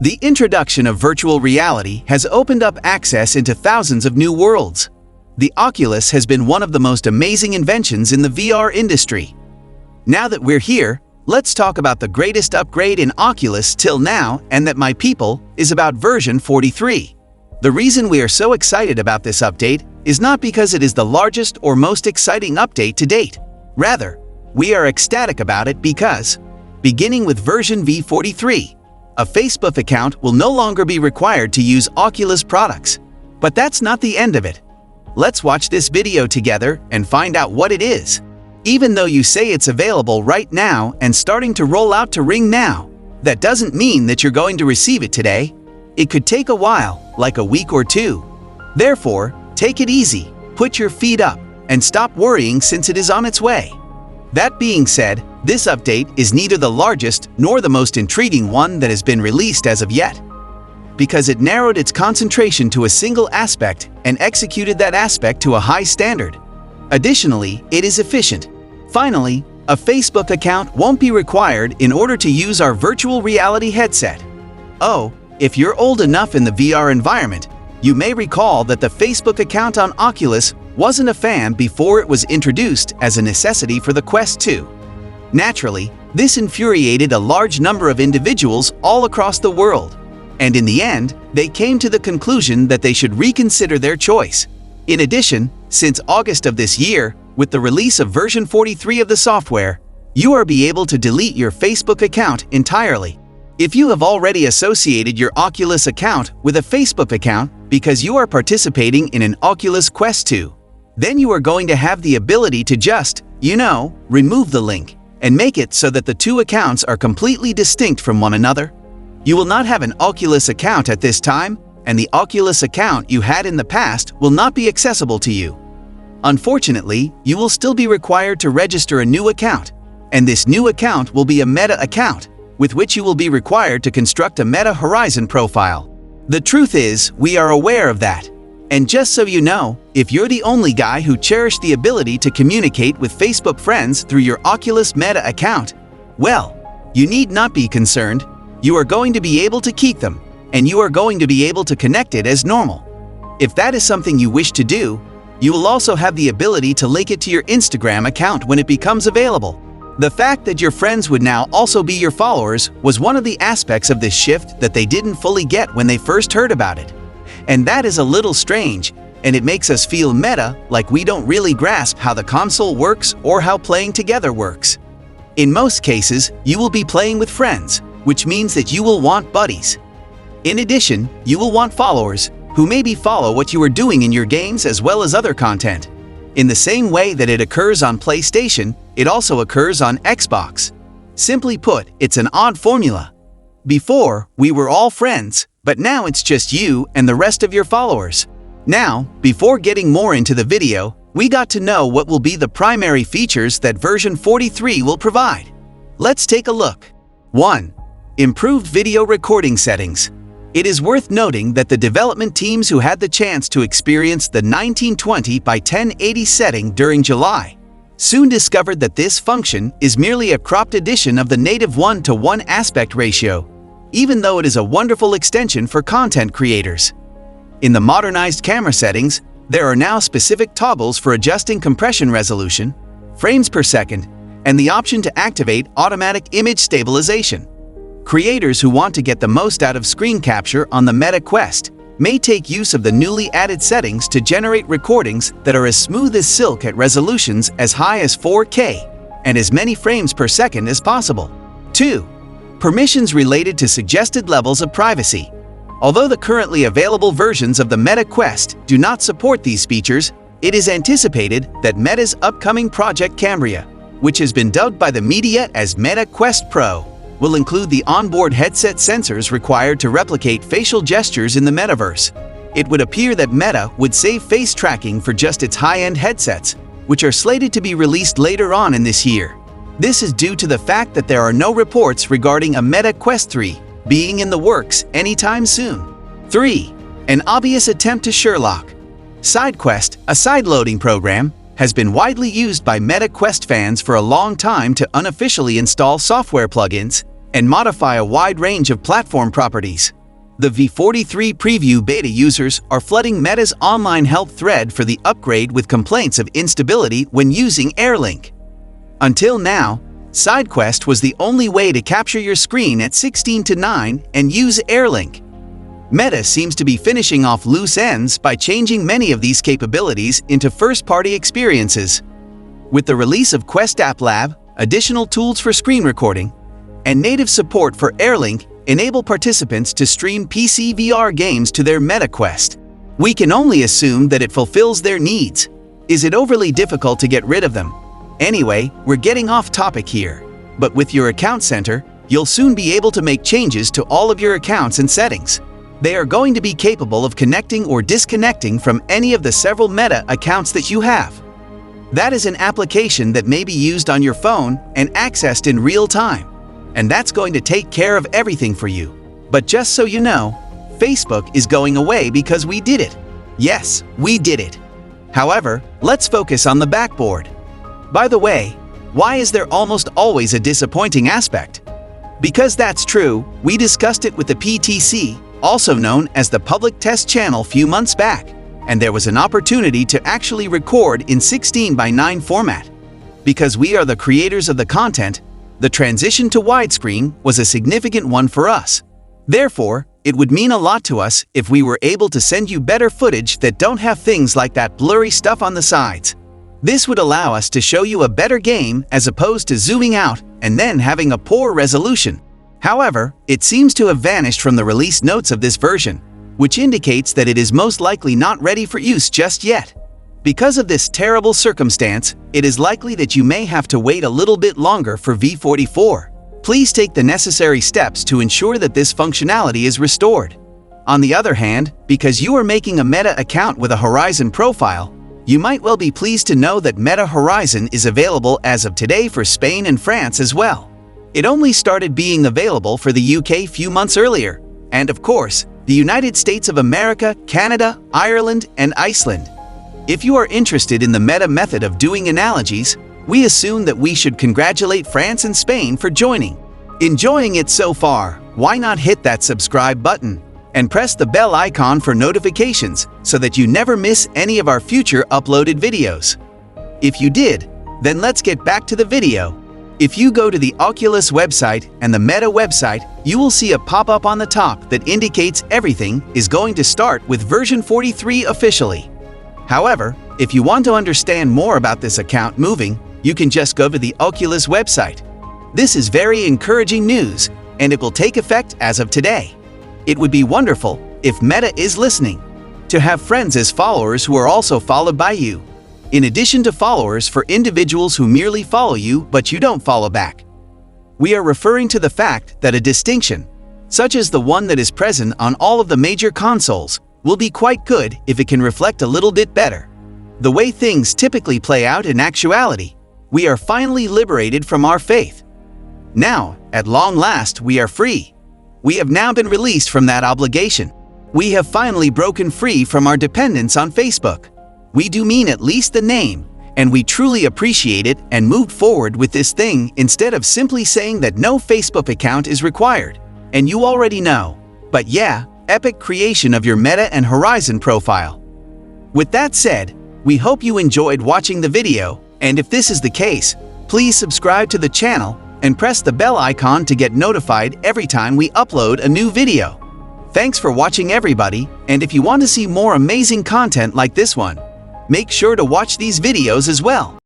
The introduction of virtual reality has opened up access into thousands of new worlds. The Oculus has been one of the most amazing inventions in the VR industry. Now that we're here, let's talk about the greatest upgrade in Oculus till now, and that, my people, is about version 43. The reason we are so excited about this update is not because it is the largest or most exciting update to date. Rather, we are ecstatic about it because, beginning with version v43, a Facebook account will no longer be required to use Oculus products. But that's not the end of it. Let's watch this video together and find out what it is. Even though you say it's available right now and starting to roll out to Ring now, that doesn't mean that you're going to receive it today. It could take a while, like a week or two. Therefore, take it easy, put your feet up, and stop worrying since it is on its way. That being said, this update is neither the largest nor the most intriguing one that has been released as of yet, because it narrowed its concentration to a single aspect and executed that aspect to a high standard. Additionally, it is efficient. Finally, a Facebook account won't be required in order to use our virtual reality headset. Oh, if you're old enough in the VR environment, you may recall that the Facebook account on Oculus wasn't a fan before it was introduced as a necessity for the Quest 2. Naturally, this infuriated a large number of individuals all across the world, and in the end, they came to the conclusion that they should reconsider their choice. In addition, since August of this year, with the release of version 43 of the software, you are able to delete your Facebook account entirely. If you have already associated your Oculus account with a Facebook account because you are participating in an Oculus Quest 2, then you are going to have the ability to just, remove the link and make it so that the two accounts are completely distinct from one another. You will not have an Oculus account at this time, and the Oculus account you had in the past will not be accessible to you. Unfortunately, you will still be required to register a new account, and this new account will be a Meta account, with which you will be required to construct a Meta Horizon profile. The truth is, we are aware of that. And just so you know, if you're the only guy who cherished the ability to communicate with Facebook friends through your Oculus Meta account, well, you need not be concerned. You are going to be able to keep them, and you are going to be able to connect it as normal. If that is something you wish to do, you will also have the ability to link it to your Instagram account when it becomes available. The fact that your friends would now also be your followers was one of the aspects of this shift that they didn't fully get when they first heard about it. And that is a little strange, and it makes us feel meta, like we don't really grasp how the console works or how playing together works. In most cases, you will be playing with friends, which means that you will want buddies. In addition, you will want followers, who maybe follow what you are doing in your games as well as other content. In the same way that it occurs on PlayStation, it also occurs on Xbox. Simply put, it's an odd formula. Before, we were all friends, but now it's just you and the rest of your followers. Now, before getting more into the video, we got to know what will be the primary features that version 43 will provide. Let's take a look. 1. Improved video recording settings. It is worth noting that the development teams who had the chance to experience the 1920 by 1080 setting during July soon discovered that this function is merely a cropped edition of the native 1:1 aspect ratio, even though it is a wonderful extension for content creators. In the modernized camera settings, there are now specific toggles for adjusting compression resolution, frames per second, and the option to activate automatic image stabilization. Creators who want to get the most out of screen capture on the Meta Quest may take use of the newly added settings to generate recordings that are as smooth as silk at resolutions as high as 4K and as many frames per second as possible. 2. Permissions related to suggested levels of privacy. Although the currently available versions of the Meta Quest do not support these features, it is anticipated that Meta's upcoming Project Cambria, which has been dubbed by the media as Meta Quest Pro, will include the onboard headset sensors required to replicate facial gestures in the metaverse. It would appear that Meta would save face tracking for just its high-end headsets, which are slated to be released later on in this year. This is due to the fact that there are no reports regarding a Meta Quest 3 being in the works anytime soon. 3. An obvious attempt to Sherlock. Sidequest, a side-loading program, has been widely used by Meta Quest fans for a long time to unofficially install software plugins and modify a wide range of platform properties. The v43 preview beta users are flooding Meta's online help thread for the upgrade with complaints of instability when using AirLink. Until now, Sidequest was the only way to capture your screen at 16:9 and use AirLink. Meta seems to be finishing off loose ends by changing many of these capabilities into first-party experiences. With the release of Quest App Lab, additional tools for screen recording, and native support for AirLink enable participants to stream PC VR games to their Meta Quest. We can only assume that it fulfills their needs. Is it overly difficult to get rid of them? Anyway, we're getting off topic here. But with your account center, you'll soon be able to make changes to all of your accounts and settings. They are going to be capable of connecting or disconnecting from any of the several Meta accounts that you have. That is an application that may be used on your phone and accessed in real time. And that's going to take care of everything for you. But just so you know, Facebook is going away because we did it. Yes, we did it. However, let's focus on the backboard. By the way, why is there almost always a disappointing aspect? Because that's true, we discussed it with the PTC, also known as the Public Test Channel, few months back, and there was an opportunity to actually record in 16:9 format. Because we are the creators of the content, the transition to widescreen was a significant one for us. Therefore, it would mean a lot to us if we were able to send you better footage that don't have things like that blurry stuff on the sides. This would allow us to show you a better game as opposed to zooming out and then having a poor resolution. However, it seems to have vanished from the release notes of this version, which indicates that it is most likely not ready for use just yet. Because of this terrible circumstance, it is likely that you may have to wait a little bit longer for v44. Please take the necessary steps to ensure that this functionality is restored. On the other hand, because you are making a Meta account with a Horizon profile, you might well be pleased to know that Meta Horizon is available as of today for Spain and France as well. It only started being available for the UK few months earlier, and of course, the United States of America, Canada, Ireland, and Iceland. If you are interested in the Meta method of doing analogies, we assume that we should congratulate France and Spain for joining. Enjoying it so far, why not hit that subscribe button and press the bell icon for notifications so that you never miss any of our future uploaded videos. If you did, then let's get back to the video. If you go to the Oculus website and the Meta website, you will see a pop-up on the top that indicates everything is going to start with version 43 officially. However, if you want to understand more about this account moving, you can just go to the Oculus website. This is very encouraging news, and it will take effect as of today. It would be wonderful, if Meta is listening, to have friends as followers who are also followed by you, in addition to followers for individuals who merely follow you but you don't follow back. We are referring to the fact that a distinction, such as the one that is present on all of the major consoles, will be quite good if it can reflect a little bit better the way things typically play out in actuality. We are finally liberated from our faith. Now, at long last, we are free. We have now been released from that obligation. We have finally broken free from our dependence on Facebook. We do mean at least the name, and we truly appreciate it and moved forward with this thing instead of simply saying that no Facebook account is required. And you already know. But yeah, epic creation of your Meta and Horizon profile. With that said, we hope you enjoyed watching the video, and if this is the case, please subscribe to the channel and press the bell icon to get notified every time we upload a new video. Thanks for watching, everybody, and if you want to see more amazing content like this one, make sure to watch these videos as well.